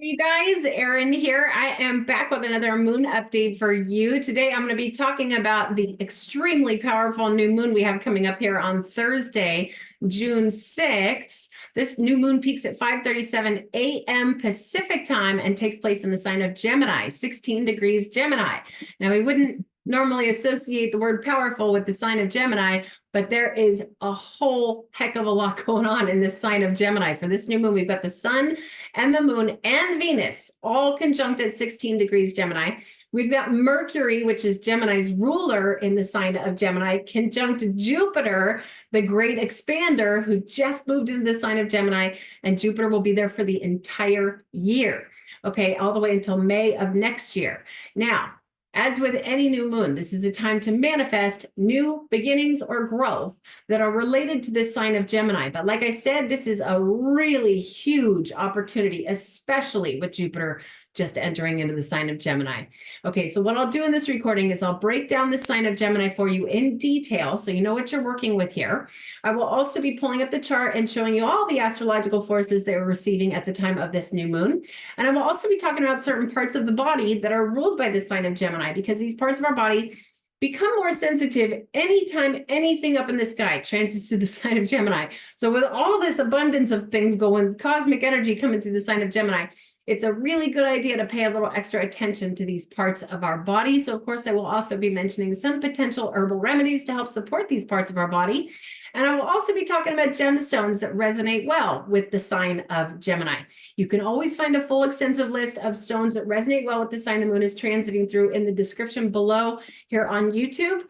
You guys, Erin here. I am back with another moon update for you. Today, I'm going to be talking about the extremely powerful new moon we have coming up here on Thursday, June 6th. This new moon peaks at 5:37 a.m. Pacific time and takes place in the sign of Gemini, 16 degrees Gemini. Now, we wouldn't normally associate the word powerful with the sign of Gemini, but there is a whole heck of a lot going on in this sign of Gemini. For this new moon, we've got the sun and the moon and Venus all conjunct at 16 degrees Gemini. We've got Mercury, which is Gemini's ruler in the sign of Gemini, conjunct Jupiter, the great expander, who just moved into the sign of Gemini, and Jupiter will be there for the entire year, okay, all the way until May of next year. Now, as with any new moon, this is a time to manifest new beginnings or growth that are related to this sign of Gemini. But like I said, this is a really huge opportunity, especially with Jupiter just entering into the sign of Gemini. Okay, so what I'll do in this recording is I'll break down the sign of Gemini for you in detail so you know what you're working with here. I will also be pulling up the chart and showing you all the astrological forces they were receiving at the time of this new moon. And I will also be talking about certain parts of the body that are ruled by the sign of Gemini, because these parts of our body become more sensitive anytime anything up in the sky transits through the sign of Gemini. So with all this abundance of things going, cosmic energy coming through the sign of Gemini, it's a really good idea to pay a little extra attention to these parts of our body. So of course, I will also be mentioning some potential herbal remedies to help support these parts of our body. And I will also be talking about gemstones that resonate well with the sign of Gemini. You can always find a full extensive list of stones that resonate well with the sign the moon is transiting through in the description below here on YouTube.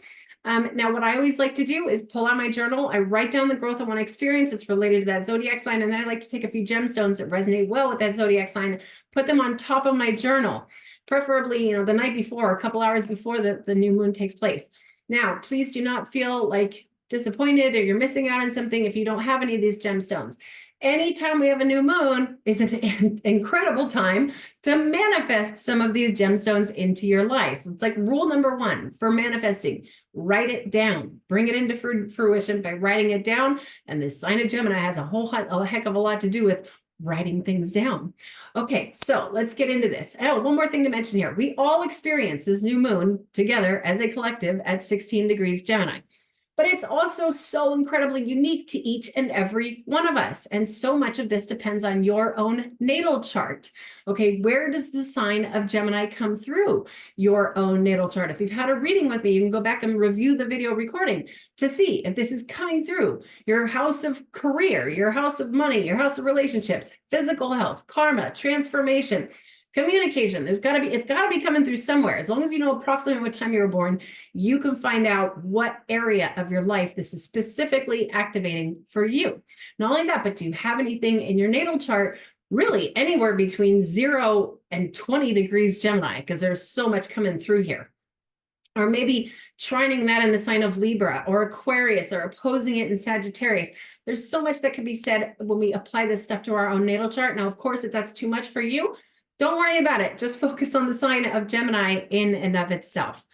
Now, what I always like to do is pull out my journal. I write down the growth I want to experience. It's related to that zodiac sign. And then I like to take a few gemstones that resonate well with that zodiac sign, put them on top of my journal, preferably, the night before, a couple hours before the new moon takes place. Now, please do not feel like disappointed or you're missing out on something if you don't have any of these gemstones. Anytime we have a new moon is an incredible time to manifest some of these gemstones into your life. It's like rule number one for manifesting: write it down, bring it into fruition by writing it down. And the sign of Gemini has a heck of a lot to do with writing things down. Okay, so let's get into this. Oh, one more thing to mention here. We all experience this new moon together as a collective at 16 degrees Gemini. But it's also so incredibly unique to each and every one of us. And so much of this depends on your own natal chart. Okay, where does the sign of Gemini come through your own natal chart? If you've had a reading with me, you can go back and review the video recording to see if this is coming through your house of career, your house of money, your house of relationships, physical health, karma, transformation, communication. It's got to be coming through somewhere. As long as you know approximately what time you were born, you can find out what area of your life this is specifically activating for you. Not only that, but do you have anything in your natal chart really anywhere between 0 and 20 degrees Gemini? Because there's so much coming through here. Or maybe trining that in the sign of Libra or Aquarius, or opposing it in Sagittarius. There's so much that can be said when we apply this stuff to our own natal chart. Now, of course, if that's too much for you, don't worry about it. Just focus on the sign of Gemini in and of itself.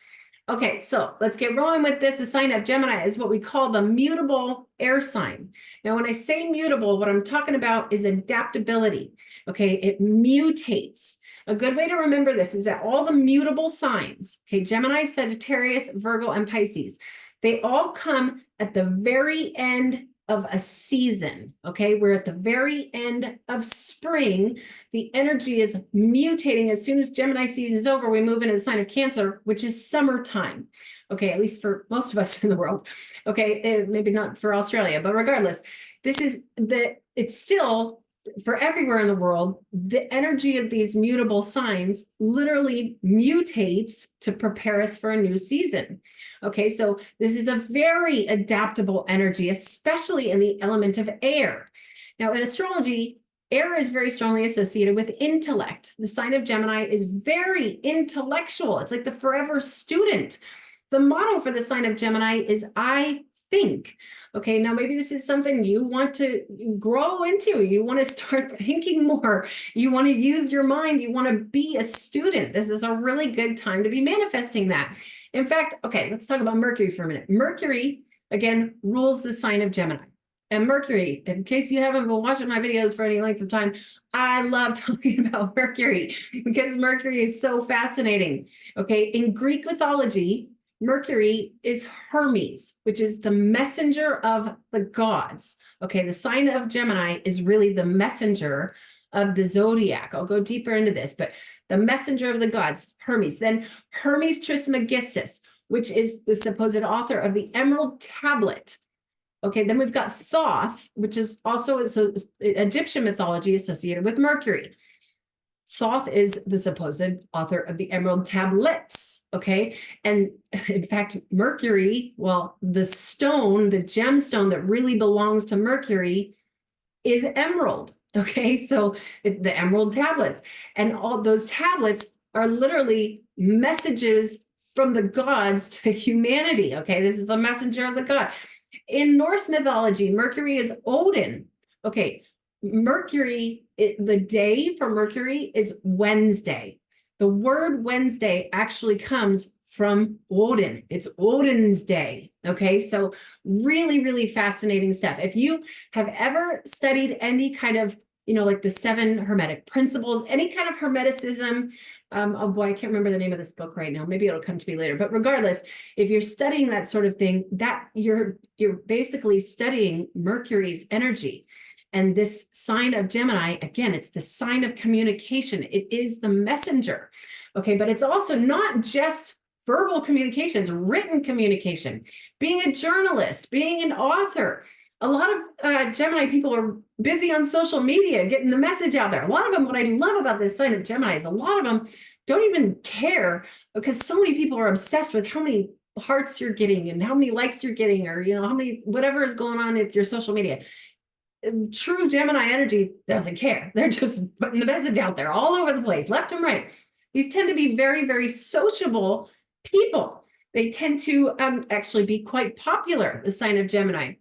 Okay, so let's get rolling with this. The sign of Gemini is what we call the mutable air sign. Now, when I say mutable, what I'm talking about is adaptability. Okay, it mutates. A good way to remember this is that all the mutable signs, okay, Gemini, Sagittarius, Virgo, and Pisces, they all come at the very end of a season. Okay, we're at the very end of spring. The energy is mutating. As soon as Gemini season is over, we move into the sign of Cancer, which is summertime. Okay, at least for most of us in the world. Okay, maybe not for Australia, but regardless, it's still for everywhere in the world. The energy of these mutable signs literally mutates to prepare us for a new season. Okay, so this is a very adaptable energy, especially in the element of air. Now, in astrology, air is very strongly associated with intellect. The sign of Gemini is very intellectual. It's like the forever student. The motto for the sign of Gemini is I think. Okay, now maybe this is something you want to grow into. You want to start thinking more. You want to use your mind. You want to be a student. This is a really good time to be manifesting that. In fact, okay, let's talk about Mercury for a minute. Mercury, again, rules the sign of Gemini. And Mercury, in case you haven't been watching my videos for any length of time, I love talking about Mercury because Mercury is so fascinating. Okay, in Greek mythology, Mercury is Hermes, which is the messenger of the gods. Okay, the sign of Gemini is really the messenger of the zodiac. I'll go deeper into this, but the messenger of the gods, Hermes. Then Hermes Trismegistus, which is the supposed author of the Emerald Tablet. Okay, then we've got Thoth, which is also Egyptian mythology associated with Mercury. Thoth is the supposed author of the Emerald Tablets, okay? And in fact, Mercury, well, the stone, the gemstone that really belongs to Mercury is emerald, okay? So the Emerald Tablets. And all those tablets are literally messages from the gods to humanity, okay? This is the messenger of the god. In Norse mythology, Mercury is Odin. Okay, Mercury, the day for Mercury is Wednesday. The word Wednesday actually comes from Odin. It's Odin's day. Okay, so really, really fascinating stuff. If you have ever studied any kind of, like the 7 Hermetic principles, any kind of Hermeticism, oh boy, I can't remember the name of this book right now. Maybe it'll come to me later. But regardless, if you're studying that sort of thing, that you're basically studying Mercury's energy. And this sign of Gemini, again, it's the sign of communication. It is the messenger. Okay, but it's also not just verbal communications, written communication, being a journalist, being an author. A lot of Gemini people are busy on social media, getting the message out there. A lot of them, what I love about this sign of Gemini is a lot of them don't even care because so many people are obsessed with how many hearts you're getting and how many likes you're getting, or, how many, whatever is going on with your social media. True Gemini energy doesn't care. They're just putting the message out there all over the place, left and right. These tend to be very, very sociable people. They tend to actually be quite popular, the sign of Gemini.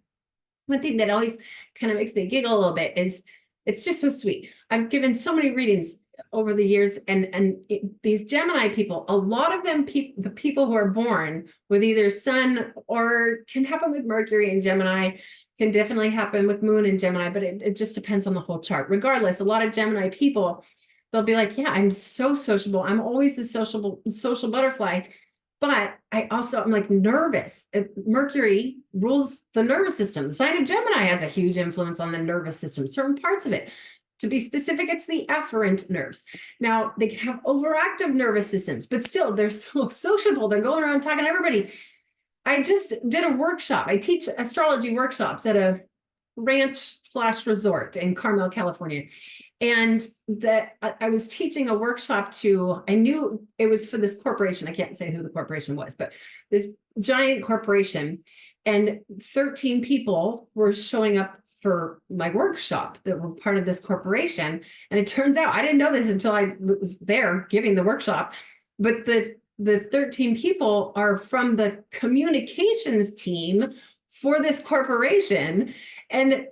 One thing that always kind of makes me giggle a little bit is it's just so sweet. I've given so many readings over the years, and these Gemini people, a lot of them, the people who are born with either Sun, or can happen with Mercury and Gemini, can definitely happen with Moon and Gemini, but it just depends on the whole chart. Regardless, a lot of Gemini people, they'll be like, yeah, I'm so sociable. I'm always the social butterfly. But I'm like nervous. Mercury rules the nervous system. The sign of Gemini has a huge influence on the nervous system, certain parts of it. To be specific, it's the afferent nerves. Now, they can have overactive nervous systems, but still, they're so sociable. They're going around talking to everybody. I just did a workshop. I teach astrology workshops at a ranch/resort in Carmel, California. And I was teaching a workshop to, I knew it was for this corporation. I can't say who the corporation was, but this giant corporation, and 13 people were showing up for my workshop that were part of this corporation. And it turns out, I didn't know this until I was there giving the workshop, but the 13 people are from the communications team for this corporation. And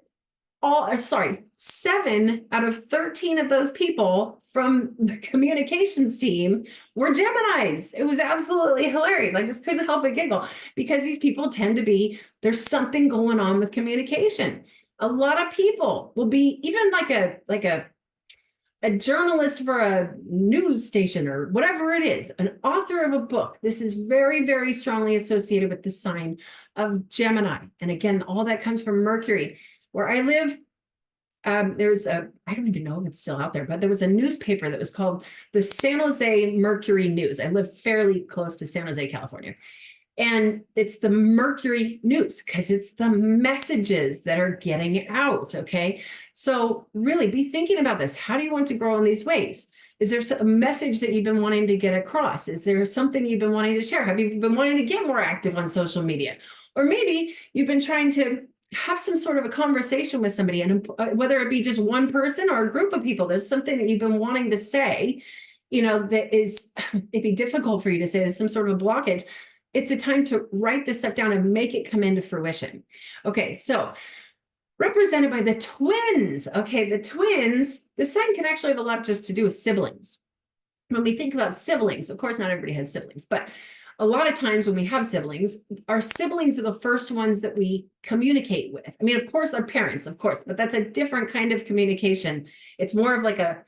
7 out of 13 of those people from the communications team were Geminis. It was absolutely hilarious. I just couldn't help but giggle because these people tend to be, there's something going on with communication. A lot of people will be even like a journalist for a news station or whatever it is, an author of a book. This is very, very strongly associated with the sign of Gemini. And again, all that comes from Mercury. Where I live, there's I don't even know if it's still out there, but there was a newspaper that was called the San Jose Mercury News. I live fairly close to San Jose, California. And it's the Mercury News because it's the messages that are getting out, okay? So really be thinking about this. How do you want to grow in these ways? Is there a message that you've been wanting to get across? Is there something you've been wanting to share? Have you been wanting to get more active on social media? Or maybe you've been trying to have some sort of a conversation with somebody, and whether it be just one person or a group of people, there's something that you've been wanting to say, that is maybe difficult for you to say. There's some sort of a blockage. It's a time to write this stuff down and make it come into fruition. Okay, so represented by the twins. Okay, the twins, the sign can actually have a lot just to do with siblings. When we think about siblings, of course, not everybody has siblings, but a lot of times when we have siblings, our siblings are the first ones that we communicate with. I mean, of course, our parents, of course, but that's a different kind of communication. It's more of like a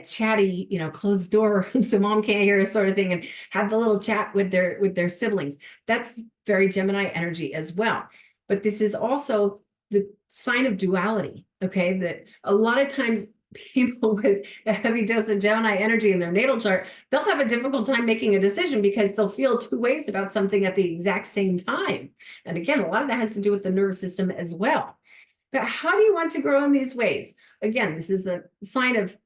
chatty, closed door, so mom can't hear us sort of thing, and have the little chat with their siblings. That's very Gemini energy as well. But this is also the sign of duality, okay? That a lot of times people with a heavy dose of Gemini energy in their natal chart, they'll have a difficult time making a decision because they'll feel two ways about something at the exact same time. And again, a lot of that has to do with the nervous system as well. But how do you want to grow in these ways? Again, this is a sign of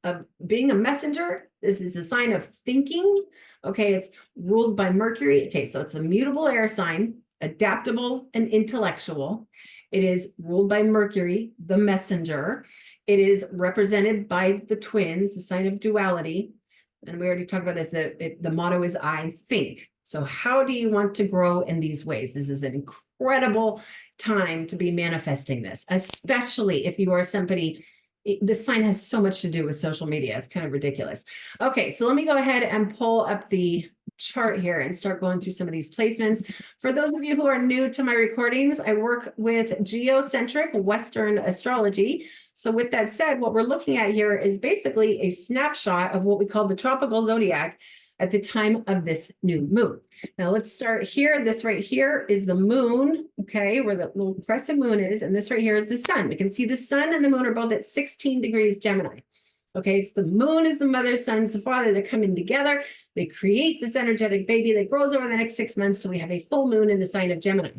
being a messenger. This is a sign of thinking. Okay, it's ruled by Mercury. Okay, so it's a mutable air sign, adaptable and intellectual. It is ruled by Mercury, the messenger. It is represented by the twins, the sign of duality. And we already talked about this, the motto is I think. So how do you want to grow in these ways? This is an incredible time to be manifesting this, especially if you are somebody, this sign has so much to do with social media. It's kind of ridiculous. Okay, so let me go ahead and pull up the chart here and start going through some of these placements. For those of you who are new to my recordings, I work with geocentric Western astrology. So with that said, what we're looking at here is basically a snapshot of what we call the tropical zodiac at the time of this new moon. Now let's start here. This right here is the moon, okay, where the little crescent moon is, and this right here is the sun. We can see the sun and the moon are both at 16 degrees Gemini. Okay, it's the moon is the mother, sun's the father. They're coming together. They create this energetic baby that grows over the next 6 months till we have a full moon in the sign of Gemini.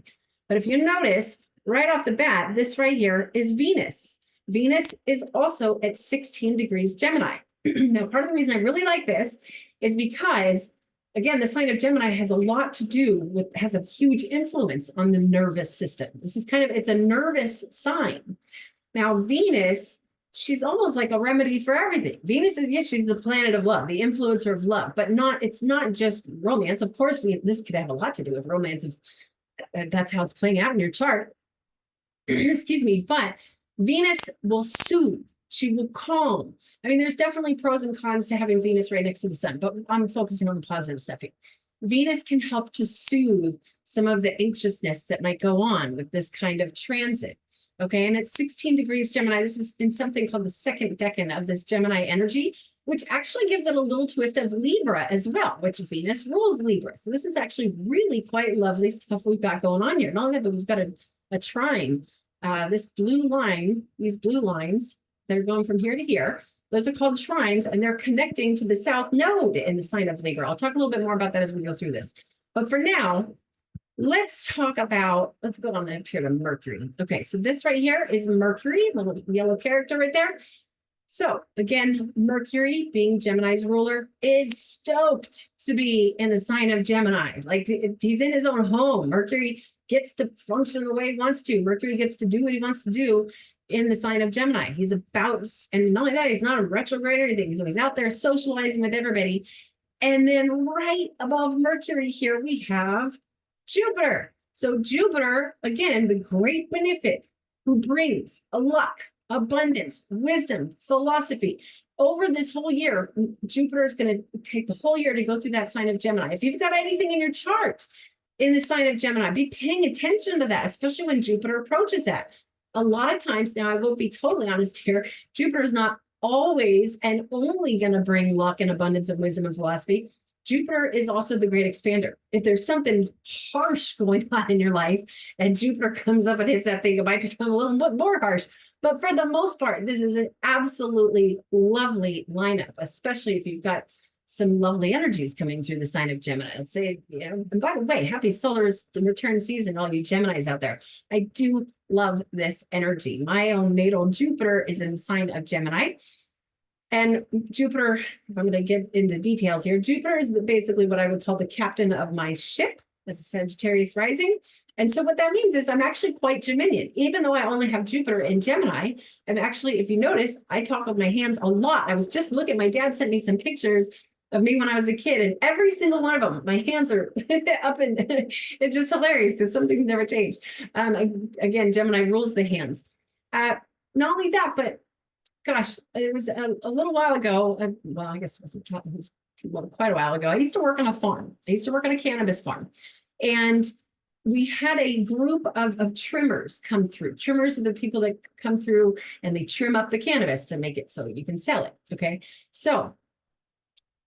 But if you notice, right off the bat, this right here is Venus. Venus is also at 16 degrees Gemini. Now, part of the reason I really like this is because, again, the sign of Gemini has a lot to do with, has a huge influence on the nervous system. This is it's a nervous sign. Now, Venus, she's almost like a remedy for everything. Venus is, yes, she's the planet of love, the influencer of love, but it's not just romance. Of course, this could have a lot to do with romance if that's how it's playing out in your chart. Excuse me, but Venus will soothe. She will calm. I mean, there's definitely pros and cons to having Venus right next to the sun, but I'm focusing on the positive stuff here. Venus can help to soothe some of the anxiousness that might go on with this kind of transit. Okay, and it's 16 degrees Gemini. This is in something called the second decan of this Gemini energy, which actually gives it a little twist of Libra as well, which Venus rules Libra. So this is actually really quite lovely stuff we've got going on here. Not only that, but we've got a trine. This blue line, these blue lines, they're going from here to here. Those are called trines, and they're connecting to the south node in the sign of Libra. I'll talk a little bit more about that as we go through this. But for now, let's go on up here to Mercury. Okay, so this right here is Mercury, the little yellow character right there. So again, Mercury, being Gemini's ruler, is stoked to be in the sign of Gemini. Like, he's in his own home. Mercury gets to function the way he wants to. Mercury gets to do what he wants to do in the sign of Gemini. He's about, and not only that, he's not a retrograde or anything. So he's out there socializing with everybody. And then right above Mercury here, we have Jupiter. So Jupiter, again, the great benefic who brings a luck, abundance, wisdom, philosophy. Over this whole year, Jupiter is going to take the whole year to go through that sign of Gemini. If you've got anything in your chart in the sign of Gemini, be paying attention to that, especially when Jupiter approaches that. A lot of times, now I will be totally honest here, Jupiter is not always and only going to bring luck and abundance of wisdom and philosophy. Jupiter is also the great expander. If there's something harsh going on in your life and Jupiter comes up and hits that thing, it might become a little bit more harsh. But for the most part, this is an absolutely lovely lineup, especially if you've got some lovely energies coming through the sign of Gemini. Let's say, and by the way, happy solar return season, all you Geminis out there. I do love this energy. My own natal Jupiter is in the sign of Gemini. And Jupiter, if I'm going to get into details here, Jupiter is basically what I would call the captain of my ship. That's a Sagittarius rising. And so what that means is I'm actually quite Geminian. Even though I only have Jupiter in Gemini, I'm actually, if you notice, I talk with my hands a lot. I was just looking, my dad sent me some pictures of me when I was a kid, and every single one of them, my hands are up, and it's just hilarious because some things never change. Again, Gemini rules the hands. Not only that, but gosh, it was a little while ago. Well, I guess it was well, quite a while ago. I used to work on a farm. I used to work on a cannabis farm. And we had a group of trimmers come through. Trimmers are the people that come through and they trim up the cannabis to make it so you can sell it. Okay. So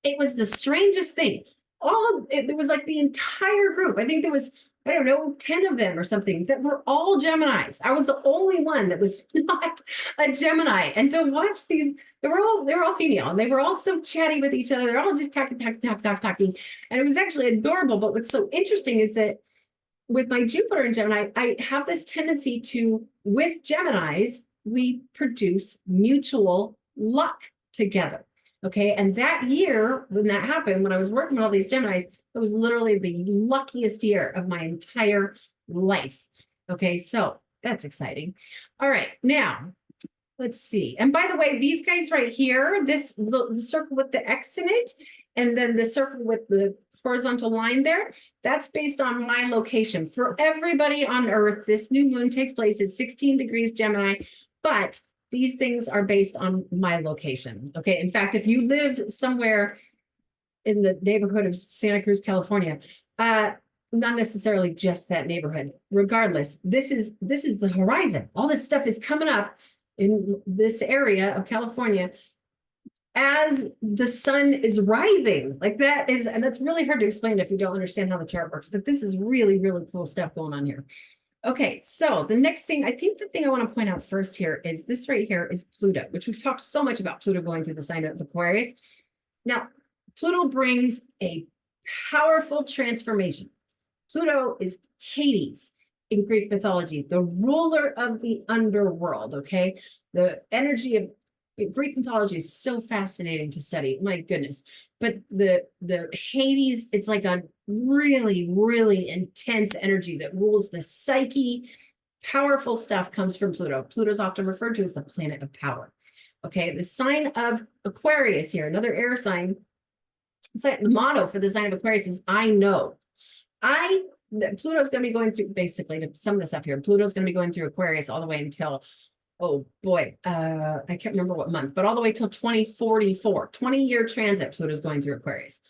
it was the strangest thing. There was like the entire group. I think there was, I don't know, 10 of them or something that were all Geminis. I was the only one that was not a Gemini. And to watch these, they were all female and they were all so chatty with each other. They're all just talking. And it was actually adorable. But what's so interesting is that with my Jupiter in Gemini, I have this tendency to, with Geminis, we produce mutual luck together. Okay. And that year, when that happened, when I was working with all these Geminis, it was literally the luckiest year of my entire life. Okay. So that's exciting. All right. Now, let's see. And by the way, these guys right here, the circle with the X in it, and then the circle with the horizontal line there, that's based on my location. For everybody on Earth, this new moon takes place at 16 degrees Gemini, but these things are based on my location. Okay. In fact, if you live somewhere in the neighborhood of Santa Cruz, California, not necessarily just that neighborhood, regardless, this is the horizon. All this stuff is coming up in this area of California as the sun is rising. Like that is, and that's really hard to explain if you don't understand how the chart works, but this is really, really cool stuff going on here. Okay, so the next thing, I think the thing I want to point out first here is this right here is Pluto, which we've talked so much about Pluto going through the sign of Aquarius. Now, Pluto brings a powerful transformation. Pluto is Hades in Greek mythology, the ruler of the underworld, okay? The energy of Greek mythology is so fascinating to study, my goodness. But the Hades, it's like a really, really intense energy that rules the psyche. Powerful stuff comes from Pluto. Pluto is often referred to as the planet of power. Okay, the sign of Aquarius here, another air sign. The motto for the sign of Aquarius is I know. Pluto's going to be going through, basically, to sum this up here, Pluto's going to be going through Aquarius all the way until, oh boy, I can't remember what month, but all the way till 2044, 20-year transit, Pluto's going through Aquarius.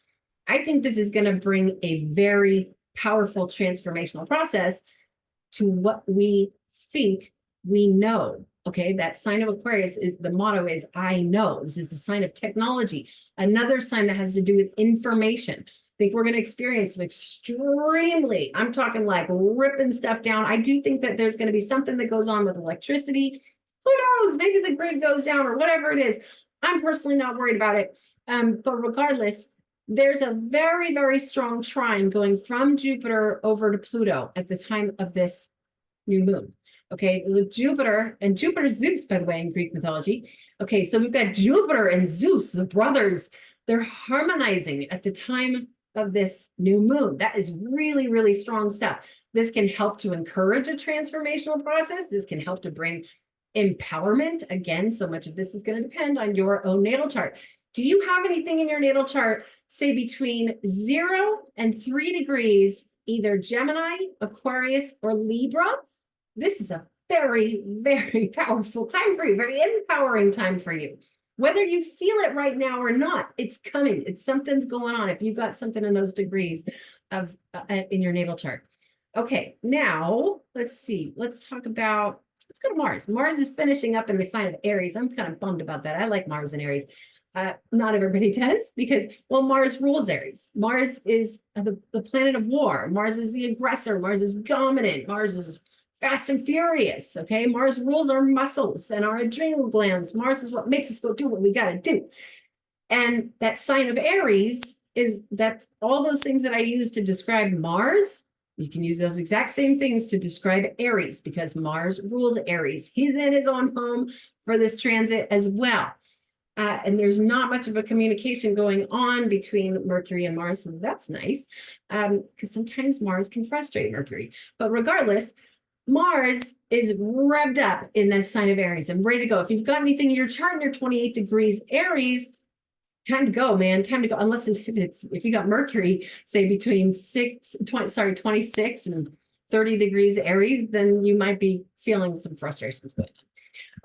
I think this is going to bring a very powerful transformational process to what we think we know. Okay, that sign of Aquarius is, the motto is I know. This is a sign of technology. Another sign that has to do with information. I think we're going to experience some extremely, I'm talking like ripping stuff down. I do think that there's going to be something that goes on with electricity. Who knows? Maybe the grid goes down or whatever it is. I'm personally not worried about it. But regardless, there's a very, very strong trine going from Jupiter over to Pluto at the time of this new moon. Okay, Jupiter, and Jupiter's Zeus, by the way, in Greek mythology. Okay, so we've got Jupiter and Zeus, the brothers. They're harmonizing at the time of this new moon. That is really, really strong stuff. This can help to encourage a transformational process. This can help to bring empowerment. Again, so much of this is going to depend on your own natal chart. Do you have anything in your natal chart, say between 0 and 3 degrees, either Gemini, Aquarius, or Libra? This is a very, very powerful time for you, very empowering time for you. Whether you feel it right now or not, it's coming. It's something's going on if you've got something in those degrees of in your natal chart. Okay, now let's see. Let's go to Mars. Mars is finishing up in the sign of Aries. I'm kind of bummed about that. I like Mars and Aries. Not everybody does because, well, Mars rules Aries. Mars is the planet of war. Mars is the aggressor. Mars is dominant. Mars is fast and furious, okay? Mars rules our muscles and our adrenal glands. Mars is what makes us go do what we got to do. And that sign of Aries is that all those things that I use to describe Mars, you can use those exact same things to describe Aries because Mars rules Aries. He's in his own home for this transit as well. And there's not much of a communication going on between Mercury and Mars, so that's nice because sometimes Mars can frustrate Mercury. But regardless, Mars is revved up in this sign of Aries and ready to go. If you've got anything in your chart and you're 28 degrees Aries, time to go, man. Time to go. Unless if you got Mercury, say between 26 and 30 degrees Aries, then you might be feeling some frustrations going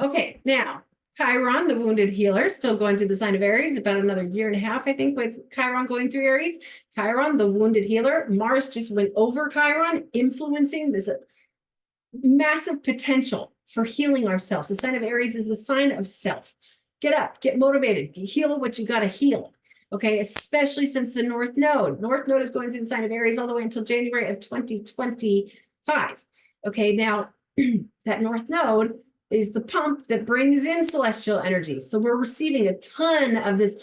on. Okay, now Chiron, the wounded healer, still going through the sign of Aries, about another year and a half, I think, with Chiron going through Aries. Chiron, the wounded healer. Mars just went over Chiron, influencing this massive potential for healing ourselves. The sign of Aries is a sign of self. Get up, get motivated, heal what you got to heal. Okay, especially since the North Node. North Node is going through the sign of Aries all the way until January of 2025. Okay, now that North Node is the pump that brings in celestial energy. So we're receiving a ton of this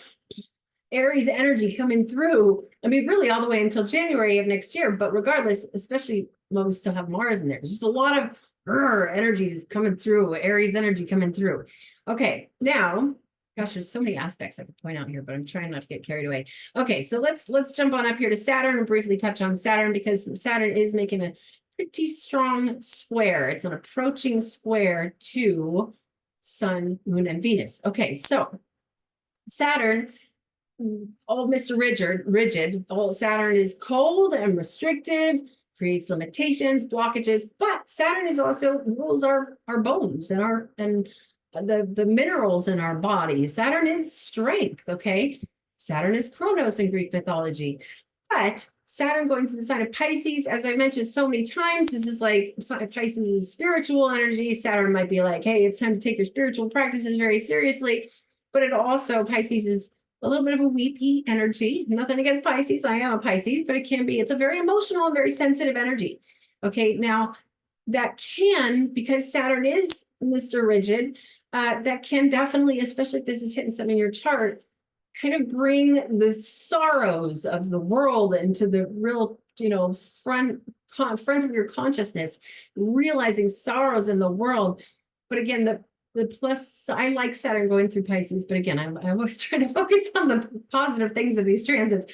Aries energy coming through. I mean, really all the way until January of next year. But regardless, especially while we still have Mars in there, there's just a lot of energies coming through, Aries energy coming through. Okay, now, gosh, there's so many aspects I could point out here, but I'm trying not to get carried away. Okay, so let's jump on up here to Saturn and briefly touch on Saturn, because Saturn is making a pretty strong square. It's an approaching square to Sun, Moon, and Venus. Okay, so Saturn, all Mr. Rigid, all Saturn is cold and restrictive, creates limitations, blockages, but Saturn is also rules our bones and the minerals in our body. Saturn is strength, okay? Saturn is Chronos in Greek mythology. But Saturn going to the sign of Pisces, as I mentioned so many times, this is like Pisces is spiritual energy. Saturn might be like, hey, it's time to take your spiritual practices very seriously. But it also, Pisces is a little bit of a weepy energy. Nothing against Pisces. I am a Pisces, but it can be, it's a very emotional and very sensitive energy. Okay, now that can, because Saturn is Mr. Rigid, that can definitely, especially if this is hitting something in your chart, kind of bring the sorrows of the world into the real, front of your consciousness, realizing sorrows in the world. But again, the plus, I like Saturn going through Pisces, but again, I'm always trying to focus on the positive things of these transits.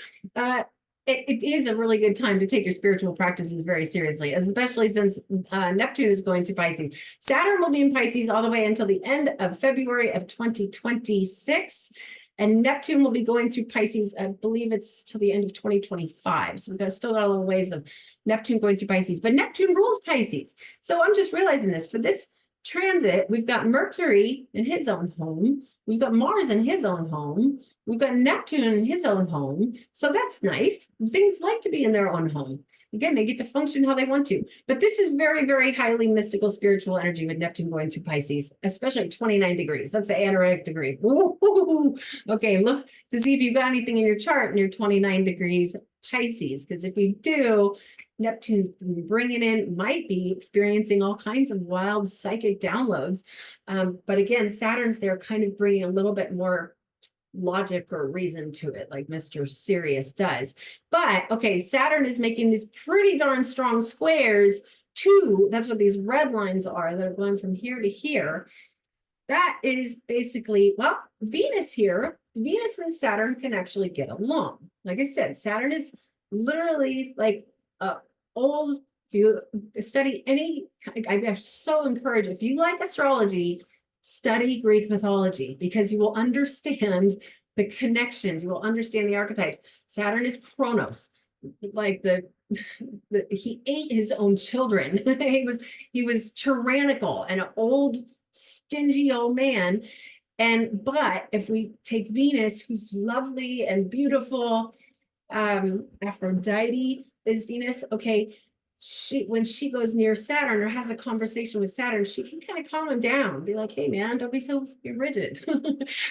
It is a really good time to take your spiritual practices very seriously, especially since Neptune is going through Pisces. Saturn will be in Pisces all the way until the end of February of 2026. And Neptune will be going through Pisces, I believe it's till the end of 2025. So we've still got a little ways of Neptune going through Pisces. But Neptune rules Pisces. So I'm just realizing this. For this transit, we've got Mercury in his own home. We've got Mars in his own home. We've got Neptune in his own home. So that's nice. Things like to be in their own home. Again, they get to function how they want to. But this is very, very highly mystical, spiritual energy with Neptune going through Pisces, especially at 29 degrees. That's the anoretic degree. Ooh. Okay, look to see if you've got anything in your chart near 29 degrees Pisces, because if we do, Neptune's bringing in, might be experiencing all kinds of wild psychic downloads. But again, Saturn's there kind of bringing a little bit more logic or reason to it, like Mr. Sirius does. But okay, Saturn is making these pretty darn strong squares to, that's what these red lines are that are going from here to here. That is basically, well, Venus here, Venus and Saturn can actually get along. Like I said, Saturn is literally like old. If you study any, I so encourage, if you like astrology, study Greek mythology, because you will understand the connections, you will understand the archetypes. Saturn is Chronos, like he ate his own children. he was tyrannical and an old, stingy old man. But if we take Venus, who's lovely and beautiful, Aphrodite is Venus, okay, when she goes near Saturn or has a conversation with Saturn, she can kind of calm him down, be like, hey man, don't be so rigid.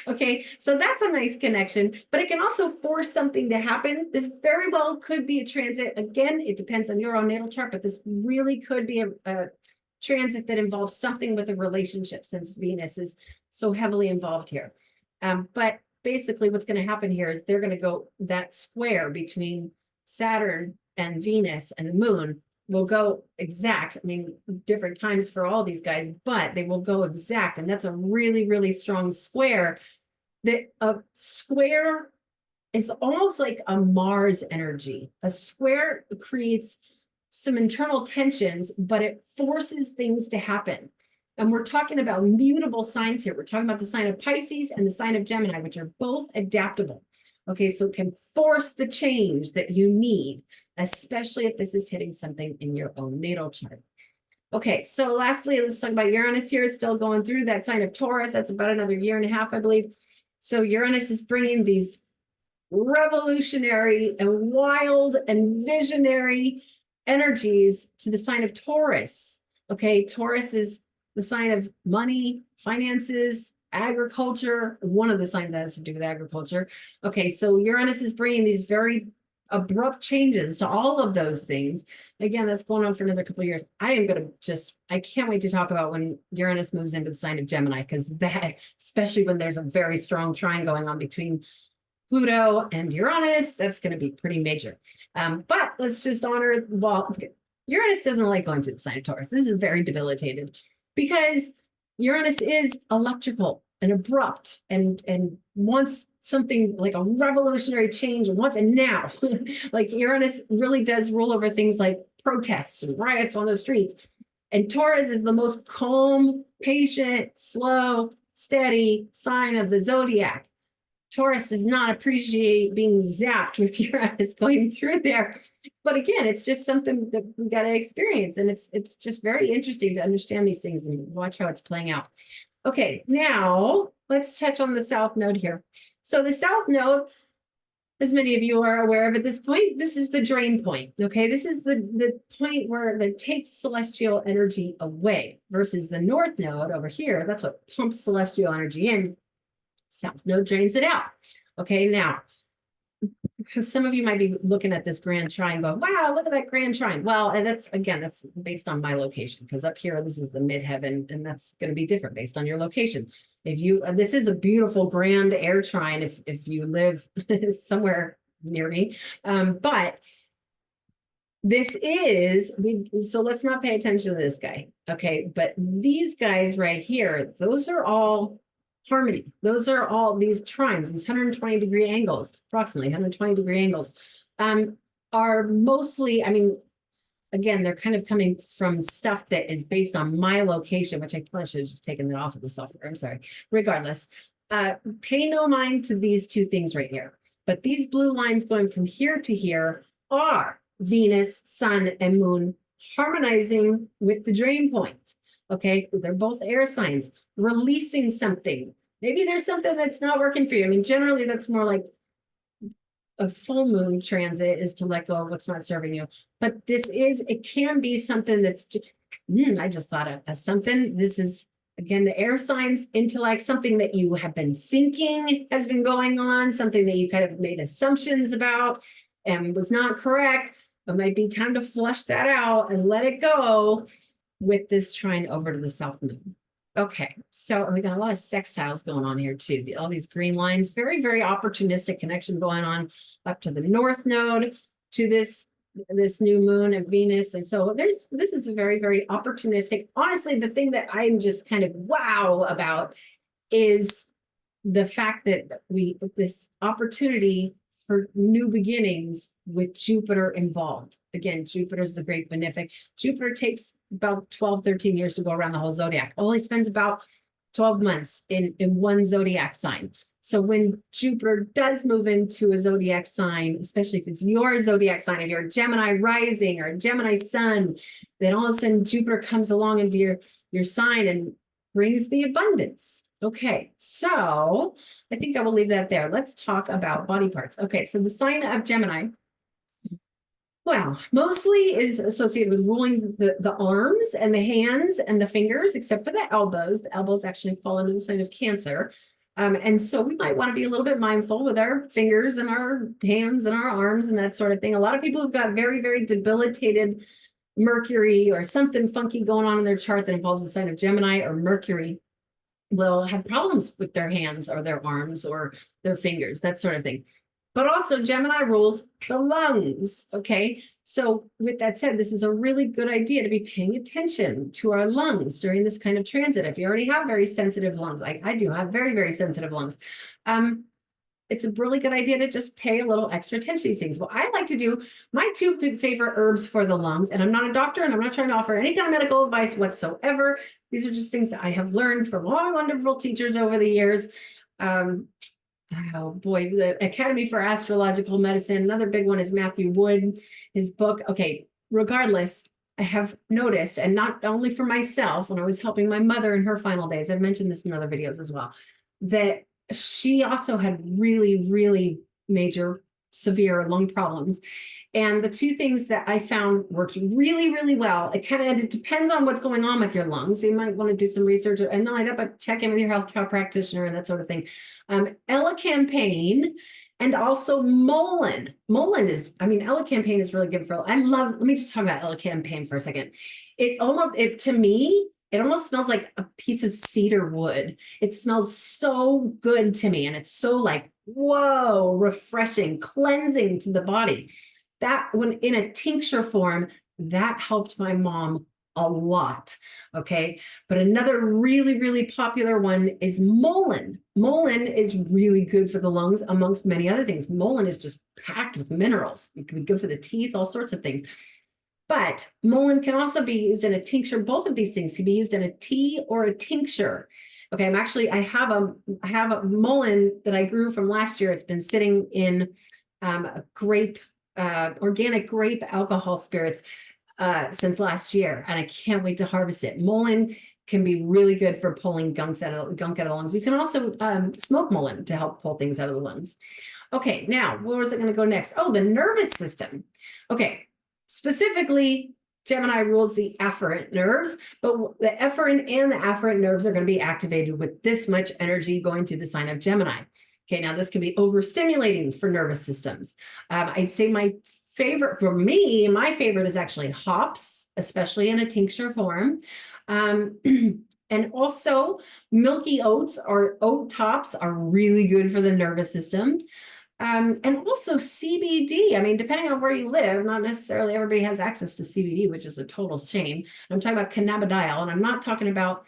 Okay, so that's a nice connection, but it can also force something to happen. This very well could be a transit. Again, it depends on your own natal chart, but this really could be a transit that involves something with a relationship, since Venus is so heavily involved here. But basically what's going to happen here is they're going to go, that square between Saturn and Venus and the moon will go exact. I mean, different times for all these guys, but they will go exact. And that's a really, really strong square. That a square is almost like a Mars energy. A square creates some internal tensions, but it forces things to happen. And we're talking about mutable signs here. We're talking about the sign of Pisces and the sign of Gemini, which are both adaptable. Okay, so it can force the change that you need, especially if this is hitting something in your own natal chart. Okay, so lastly, let's talk about Uranus here. Is still going through that sign of Taurus. That's about another year and a half, I believe. So Uranus is bringing these revolutionary and wild and visionary energies to the sign of Taurus. Okay, Taurus is the sign of money, finances, agriculture. One of the signs that has to do with agriculture. Okay, so Uranus is bringing these very abrupt changes to all of those things. Again, that's going on for another couple of years. I can't wait to talk about when Uranus moves into the sign of Gemini, because that, especially when there's a very strong trine going on between Pluto and Uranus, that's going to be pretty major. But let's just honor, well, Uranus doesn't like going to the sign of Taurus. This is very debilitated because Uranus is electrical and abrupt and wants something like a revolutionary change once and now. Like Uranus really does rule over things like protests and riots on the streets. And Taurus is the most calm, patient, slow, steady sign of the zodiac. Taurus does not appreciate being zapped with Uranus going through there. But again, it's just something that we got to experience. And it's just very interesting to understand these things and watch how it's playing out. Okay, now let's touch on the South Node here. So the South Node, as many of you are aware of at this point, this is the drain point. Okay, this is the point where it takes celestial energy away versus the North Node over here. That's what pumps celestial energy in. South Node drains it out. Okay, now, some of you might be looking at this grand trine going, wow, look at that grand trine. Well, and that's based on my location, because up here, this is the midheaven, and that's going to be different based on your location. This is a beautiful grand air trine if you live somewhere near me. But this is, so let's not pay attention to this guy. Okay, but these guys right here, those are all harmony. Those are all these trines, these 120-degree angles, approximately 120-degree angles, are mostly, I mean, again, they're kind of coming from stuff that is based on my location, which I probably should have just taken that off of the software. I'm sorry. Regardless, pay no mind to these two things right here. But these blue lines going from here to here are Venus, Sun, and Moon harmonizing with the drain point. Okay, they're both air signs, releasing something. Maybe there's something that's not working for you. I mean, generally that's more like a full moon transit is to let go of what's not serving you. But it can be something that's, I just thought of something. This is, again, the air signs, intellect, something that you have been thinking has been going on, something that you kind of made assumptions about and was not correct. It might be time to flush that out and let it go with this trine over to the South Node. Okay, so we got a lot of sextiles going on here too. All these green lines, very, very opportunistic connection going on up to the North Node, to this new moon of Venus. And so this is a very, very opportunistic. Honestly, the thing that I'm just kind of wow about is the fact that this opportunity for new beginnings with Jupiter involved. Again, Jupiter's the great benefic. Jupiter takes about 12, 13 years to go around the whole zodiac. Only spends about 12 months in one zodiac sign. So when Jupiter does move into a zodiac sign, especially if it's your zodiac sign, if you're a Gemini rising or a Gemini sun, then all of a sudden Jupiter comes along into your sign and brings the abundance. Okay, so I think I will leave that there. Let's talk about body parts. Okay, so the sign of Gemini, well, mostly is associated with ruling the arms and the hands and the fingers, except for the elbows. The elbows actually fall into the sign of Cancer. And so we might want to be a little bit mindful with our fingers and our hands and our arms and that sort of thing. A lot of people have got very, very debilitated Mercury or something funky going on in their chart that involves the sign of Gemini or Mercury. Will have problems with their hands or their arms or their fingers, that sort of thing. But also Gemini rules the lungs, okay? So with that said, this is a really good idea to be paying attention to our lungs during this kind of transit. If you already have very sensitive lungs, I do have very, very sensitive lungs. It's a really good idea to just pay a little extra attention to these things. Well, I like to do my two favorite herbs for the lungs, and I'm not a doctor and I'm not trying to offer any kind of medical advice whatsoever. These are just things that I have learned from all my wonderful teachers over the years. Oh boy, the Academy for Astrological Medicine. Another big one is Matthew Wood, his book. Okay, regardless, I have noticed, and not only for myself, when I was helping my mother in her final days, I've mentioned this in other videos as well, that she also had really, really major, severe lung problems. And the two things that I found worked really, really well, it depends on what's going on with your lungs. So you might want to do some research, and not only that, but check in with your healthcare practitioner and that sort of thing. Elecampane and also Mullein. Mullein is, I mean, Elecampane is really good for, let me just talk about Elecampane for a second. To me, it almost smells like a piece of cedar wood. It smells so good to me. And it's so like, whoa, refreshing, cleansing to the body. That when in a tincture form, that helped my mom a lot. Okay. But another really, really popular one is Mullein. Mullein is really good for the lungs, amongst many other things. Mullein is just packed with minerals. It can be good for the teeth, all sorts of things. But Mullein can also be used in a tincture. Both of these things can be used in a tea or a tincture. Okay, I have a Mullein that I grew from last year. It's been sitting in organic grape alcohol spirits since last year, and I can't wait to harvest it. Mullein can be really good for pulling gunk out of the lungs. You can also smoke Mullein to help pull things out of the lungs. Okay, now where is it going to go next? Oh, the nervous system. Okay. Specifically, Gemini rules the afferent nerves, but the efferent and the afferent nerves are going to be activated with this much energy going through the sign of Gemini. Okay, now this can be overstimulating for nervous systems. I'd say my favorite is actually hops, especially in a tincture form. And also milky oats or oat tops are really good for the nervous system. And also CBD. I mean, depending on where you live, not necessarily everybody has access to CBD, which is a total shame. I'm talking about cannabidiol, and I'm not talking about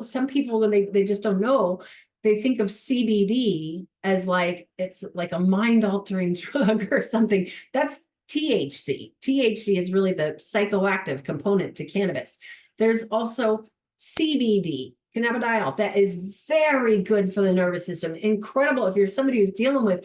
some people, when they just don't know, they think of CBD as like, it's like a mind-altering drug or something. That's THC. THC is really the psychoactive component to cannabis. There's also CBD, cannabidiol, that is very good for the nervous system. Incredible if you're somebody who's dealing with,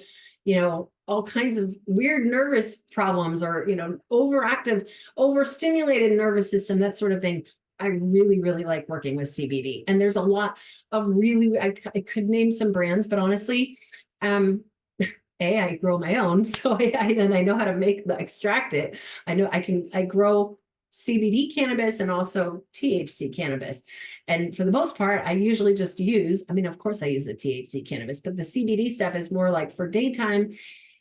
all kinds of weird nervous problems, or, overactive, overstimulated nervous system, that sort of thing. I really, really like working with CBD. And there's a lot of I could name some brands, but honestly, I grow my own. So I know how to extract it. I grow CBD cannabis and also THC cannabis. And for the most part, I usually just use, of course I use the THC cannabis, but the CBD stuff is more like for daytime.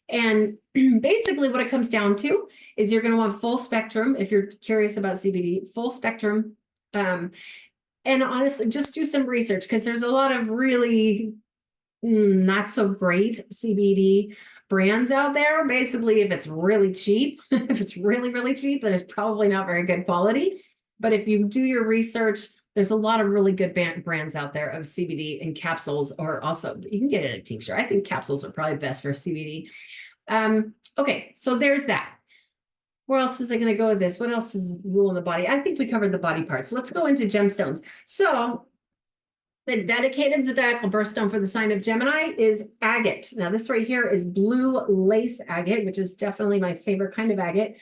And basically what it comes down to is you're going to want full spectrum. If you're curious about CBD, full spectrum. And honestly, just do some research, because there's a lot of really not so great CBD brands out there. Basically, if it's really cheap, if it's really, really cheap, then it's probably not very good quality. But if you do your research, there's a lot of really good brands out there of CBD in capsules, or also you can get it in a tincture. I think capsules are probably best for CBD. Okay, so there's that. Where else is I going to go with this? What else is ruling the body? I think we covered the body parts. Let's go into gemstones. So the dedicated zodiacal birthstone for the sign of Gemini is agate. Now this right here is blue lace agate, which is definitely my favorite kind of agate.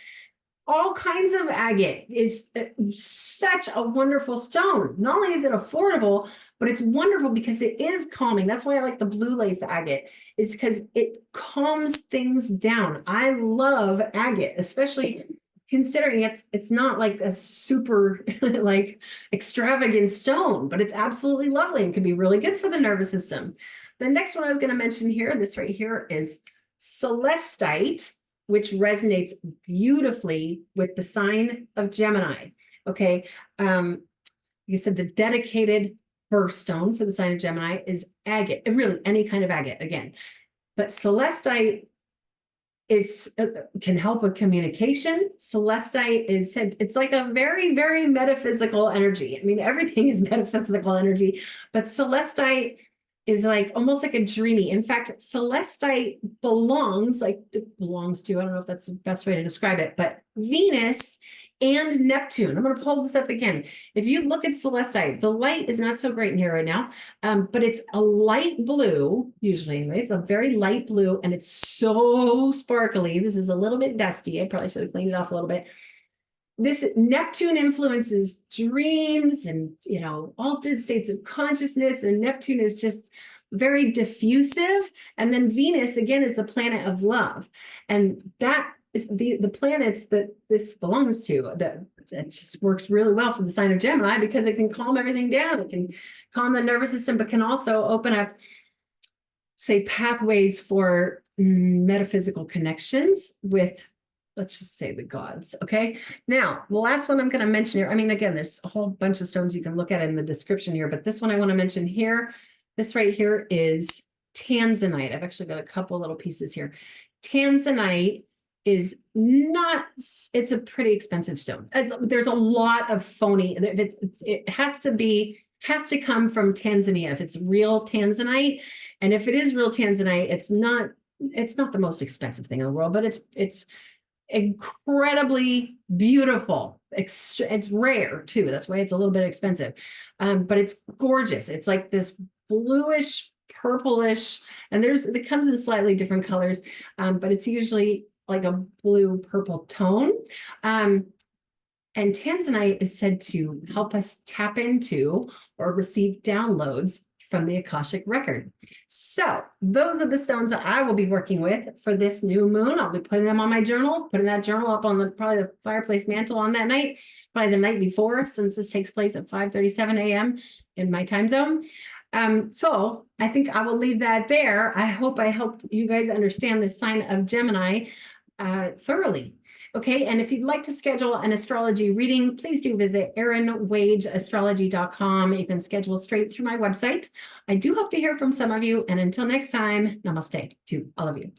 All kinds of agate is such a wonderful stone. Not only is it affordable, but it's wonderful because it is calming. That's why I like the blue lace agate, is because it calms things down. I love agate, especially considering it's not like a super like extravagant stone, but it's absolutely lovely and can be really good for the nervous system. The next one I was going to mention here, this right here, is celestite, which resonates beautifully with the sign of Gemini. Okay. Like I said, the dedicated birthstone for the sign of Gemini is agate, really any kind of agate again. But celestite can help with communication. Celestite it's like a very, very metaphysical energy. Everything is metaphysical energy, but celestite is like almost like a dreamy. In fact, celestite belongs to, I don't know if that's the best way to describe it, but Venus and Neptune. I'm going to pull this up again. If you look at celestite, the light is not so great in here right now, but it's a light blue, usually anyway. It's a very light blue, and it's so sparkly. This is a little bit dusty. I probably should have cleaned it off a little bit. this Neptune influences dreams and, altered states of consciousness. And Neptune is just very diffusive. And then Venus, again, is the planet of love. And that is the planets that this belongs to. That it just works really well for the sign of Gemini because it can calm everything down. It can calm the nervous system, but can also open up, say, pathways for metaphysical connections with, let's just say, the gods. Okay. Now, the last one I'm going to mention here, I mean, again, there's a whole bunch of stones you can look at in the description here, but this one I want to mention here, this right here is tanzanite. I've actually got a couple little pieces here. Tanzanite is not, it's a pretty expensive stone. There's a lot of phony, it has to come from Tanzania if it's real tanzanite. And if it is real tanzanite, it's not the most expensive thing in the world, but it's incredibly beautiful. It's rare too. That's why it's a little bit expensive. But it's gorgeous. It's like this bluish, purplish, and it comes in slightly different colors, but it's usually like a blue purple tone. And tanzanite is said to help us tap into or receive downloads from the Akashic record. So those are the stones that I will be working with for this new moon. I'll be putting them on my journal, putting that journal up on probably the fireplace mantle on that night, probably the night before, since this takes place at 5:37 a.m. in my time zone. So I think I will leave that there. I hope I helped you guys understand the sign of Gemini thoroughly. Okay, and if you'd like to schedule an astrology reading, please do visit erinwageastrology.com. You can schedule straight through my website. I do hope to hear from some of you, and until next time, namaste to all of you.